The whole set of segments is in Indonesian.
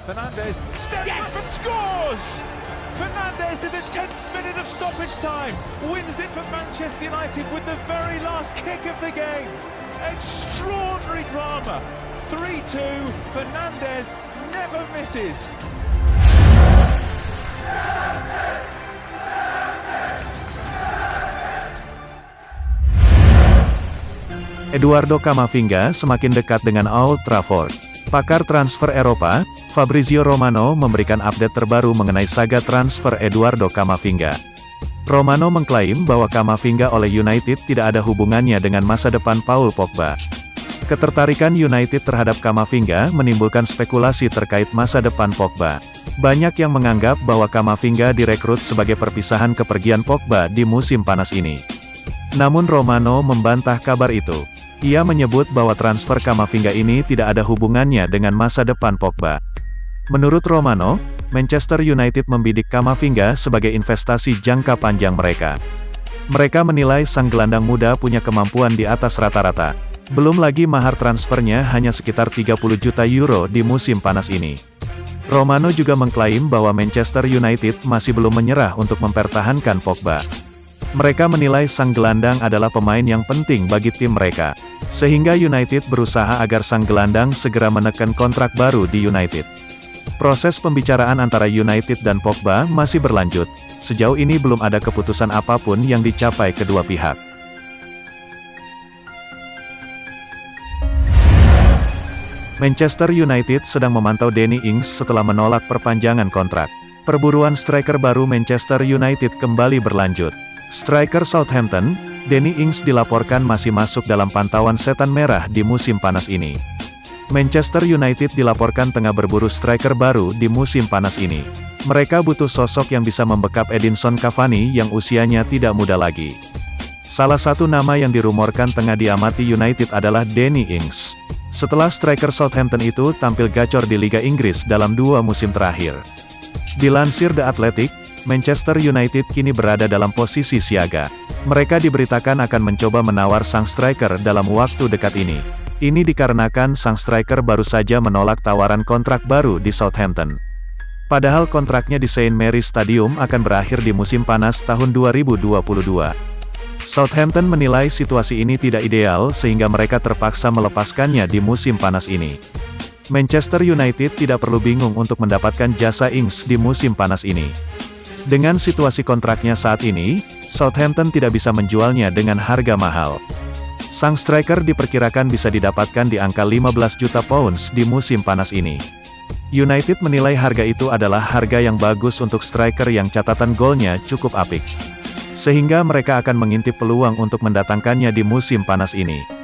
Fernandes steps back and scores! Fernandes in the 10th minute of stoppage time wins it for Manchester United with the very last kick of the game. Extraordinary drama. 3-2. Fernandes never misses. Eduardo Camavinga semakin dekat dengan Old Trafford. Pakar transfer Eropa, Fabrizio Romano memberikan update terbaru mengenai saga transfer Eduardo Camavinga. Romano mengklaim bahwa Camavinga oleh United tidak ada hubungannya dengan masa depan Paul Pogba. Ketertarikan United terhadap Camavinga menimbulkan spekulasi terkait masa depan Pogba. Banyak yang menganggap bahwa Camavinga direkrut sebagai perpisahan kepergian Pogba di musim panas ini. Namun Romano membantah kabar itu. Ia menyebut bahwa transfer Camavinga ini tidak ada hubungannya dengan masa depan Pogba. Menurut Romano, Manchester United membidik Camavinga sebagai investasi jangka panjang mereka. Mereka menilai sang gelandang muda punya kemampuan di atas rata-rata. Belum lagi mahar transfernya hanya sekitar 30 juta euro di musim panas ini. Romano juga mengklaim bahwa Manchester United masih belum menyerah untuk mempertahankan Pogba. Mereka menilai sang gelandang adalah pemain yang penting bagi tim mereka. Sehingga United berusaha agar sang gelandang segera menekan kontrak baru di United. Proses pembicaraan antara United dan Pogba masih berlanjut. Sejauh ini belum ada keputusan apapun yang dicapai kedua pihak. Manchester United sedang memantau Danny Ings setelah menolak perpanjangan kontrak. Perburuan striker baru Manchester United kembali berlanjut. Striker Southampton, Danny Ings dilaporkan masih masuk dalam pantauan setan merah di musim panas ini. Manchester United dilaporkan tengah berburu striker baru di musim panas ini. Mereka butuh sosok yang bisa membekap Edinson Cavani yang usianya tidak muda lagi. Salah satu nama yang dirumorkan tengah diamati United adalah Danny Ings. Setelah striker Southampton itu tampil gacor di Liga Inggris dalam 2 musim terakhir. Dilansir The Athletic, Manchester United kini berada dalam posisi siaga. Mereka diberitakan akan mencoba menawar sang striker dalam waktu dekat ini. Ini dikarenakan sang striker baru saja menolak tawaran kontrak baru di Southampton. Padahal kontraknya di St. Mary's Stadium akan berakhir di musim panas tahun 2022. Southampton menilai situasi ini tidak ideal sehingga mereka terpaksa melepaskannya di musim panas ini. Manchester United tidak perlu bingung untuk mendapatkan jasa Ings di musim panas ini. Dengan situasi kontraknya saat ini, Southampton tidak bisa menjualnya dengan harga mahal. Sang striker diperkirakan bisa didapatkan di angka 15 juta pounds di musim panas ini. United menilai harga itu adalah harga yang bagus untuk striker yang catatan golnya cukup apik. Sehingga mereka akan mengintip peluang untuk mendatangkannya di musim panas ini.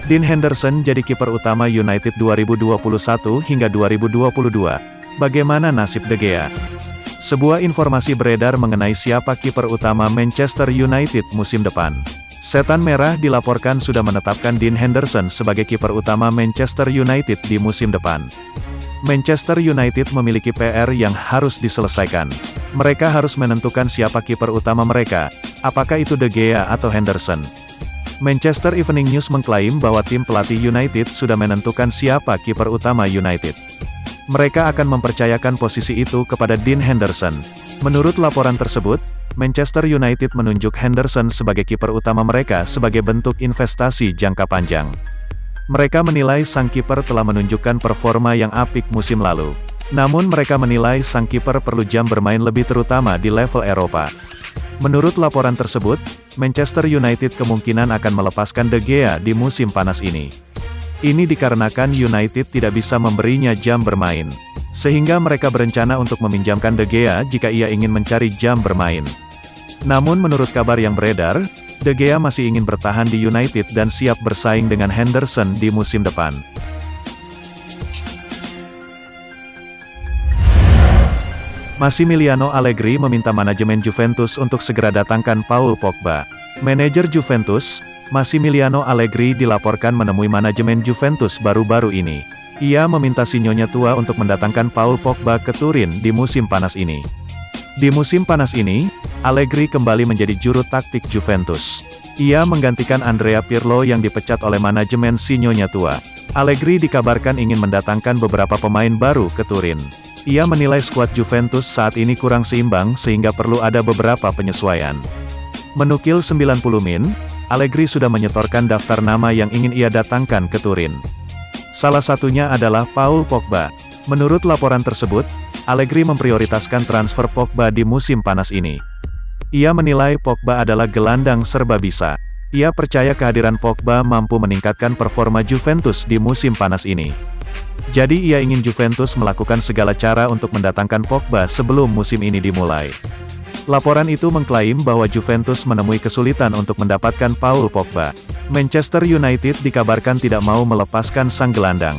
Dean Henderson jadi kiper utama United 2021 hingga 2022. Bagaimana nasib De Gea? Sebuah informasi beredar mengenai siapa kiper utama Manchester United musim depan. Setan Merah dilaporkan sudah menetapkan Dean Henderson sebagai kiper utama Manchester United di musim depan. Manchester United memiliki PR yang harus diselesaikan. Mereka harus menentukan siapa kiper utama mereka, apakah itu De Gea atau Henderson. Manchester Evening News mengklaim bahwa tim pelatih United sudah menentukan siapa kiper utama United. Mereka akan mempercayakan posisi itu kepada Dean Henderson. Menurut laporan tersebut, Manchester United menunjuk Henderson sebagai kiper utama mereka sebagai bentuk investasi jangka panjang. Mereka menilai sang kiper telah menunjukkan performa yang apik musim lalu. Namun mereka menilai sang kiper perlu jam bermain lebih terutama di level Eropa. Menurut laporan tersebut, Manchester United kemungkinan akan melepaskan De Gea di musim panas ini. Ini dikarenakan United tidak bisa memberinya jam bermain. Sehingga mereka berencana untuk meminjamkan De Gea jika ia ingin mencari jam bermain. Namun menurut kabar yang beredar, De Gea masih ingin bertahan di United dan siap bersaing dengan Henderson di musim depan. Massimiliano Allegri meminta manajemen Juventus untuk segera datangkan Paul Pogba. Manajer Juventus, Massimiliano Allegri dilaporkan menemui manajemen Juventus baru-baru ini. Ia meminta si nyonya tua untuk mendatangkan Paul Pogba ke Turin di musim panas ini. Di musim panas ini, Allegri kembali menjadi juru taktik Juventus. Ia menggantikan Andrea Pirlo yang dipecat oleh manajemen Sinyonya tua. Allegri dikabarkan ingin mendatangkan beberapa pemain baru ke Turin. Ia menilai skuad Juventus saat ini kurang seimbang sehingga perlu ada beberapa penyesuaian. Menukil 90 Min, Allegri sudah menyetorkan daftar nama yang ingin ia datangkan ke Turin. Salah satunya adalah Paul Pogba. Menurut laporan tersebut, Allegri memprioritaskan transfer Pogba di musim panas ini. Ia menilai Pogba adalah gelandang serba bisa. Ia percaya kehadiran Pogba mampu meningkatkan performa Juventus di musim panas ini. Jadi ia ingin Juventus melakukan segala cara untuk mendatangkan Pogba sebelum musim ini dimulai. Laporan itu mengklaim bahwa Juventus menemui kesulitan untuk mendapatkan Paul Pogba. Manchester United dikabarkan tidak mau melepaskan sang gelandang.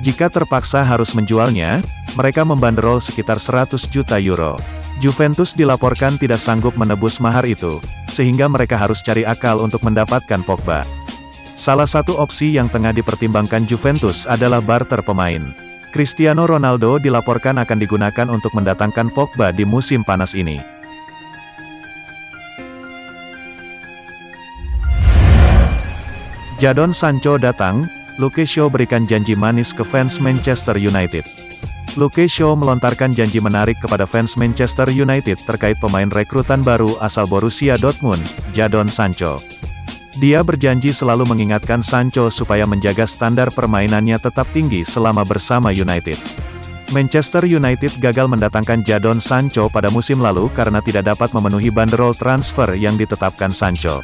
Jika terpaksa harus menjualnya, mereka membanderol sekitar 100 juta euro. Juventus dilaporkan tidak sanggup menebus mahar itu, sehingga mereka harus cari akal untuk mendapatkan Pogba. Salah satu opsi yang tengah dipertimbangkan Juventus adalah barter pemain. Cristiano Ronaldo dilaporkan akan digunakan untuk mendatangkan Pogba di musim panas ini. Jadon Sancho datang, Luke Shaw berikan janji manis ke fans Manchester United. Luke Shaw melontarkan janji menarik kepada fans Manchester United terkait pemain rekrutan baru asal Borussia Dortmund, Jadon Sancho. Dia berjanji selalu mengingatkan Sancho supaya menjaga standar permainannya tetap tinggi selama bersama United. Manchester United gagal mendatangkan Jadon Sancho pada musim lalu karena tidak dapat memenuhi banderol transfer yang ditetapkan Sancho.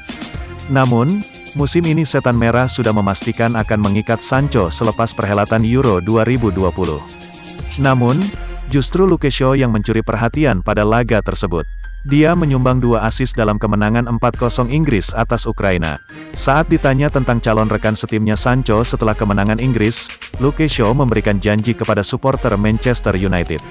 Namun, musim ini Setan Merah sudah memastikan akan mengikat Sancho selepas perhelatan Euro 2020. Namun, justru Luke Shaw yang mencuri perhatian pada laga tersebut. Dia menyumbang 2 assist dalam kemenangan 4-0 Inggris atas Ukraina. Saat ditanya tentang calon rekan setimnya Sancho setelah kemenangan Inggris, Luke Shaw memberikan janji kepada supporter Manchester United.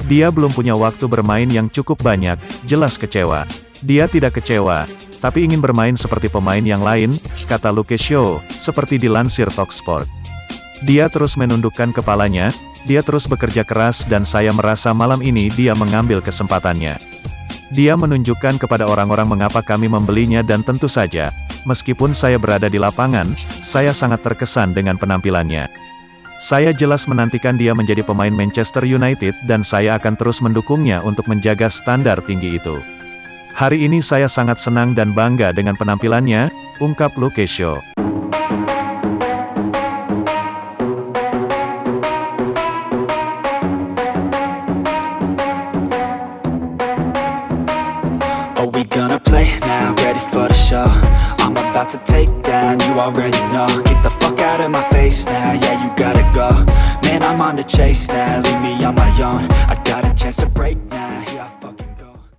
Dia belum punya waktu bermain yang cukup banyak, jelas kecewa. Dia tidak kecewa, tapi ingin bermain seperti pemain yang lain, kata Luke Shaw, seperti dilansir Talksport. Dia terus menundukkan kepalanya, dia terus bekerja keras dan saya merasa malam ini dia mengambil kesempatannya. Dia menunjukkan kepada orang-orang mengapa kami membelinya dan tentu saja, meskipun saya berada di lapangan, saya sangat terkesan dengan penampilannya. Saya jelas menantikan dia menjadi pemain Manchester United dan saya akan terus mendukungnya untuk menjaga standar tinggi itu. Hari ini saya sangat senang dan bangga dengan penampilannya, ungkap Luke Shaw. Are we gonna play now? Ready for the show? I'm about to take down, you already know. Get the fuck out of my face now, yeah you gotta go. Man, I'm on the chase now, leave me on my own. I gotta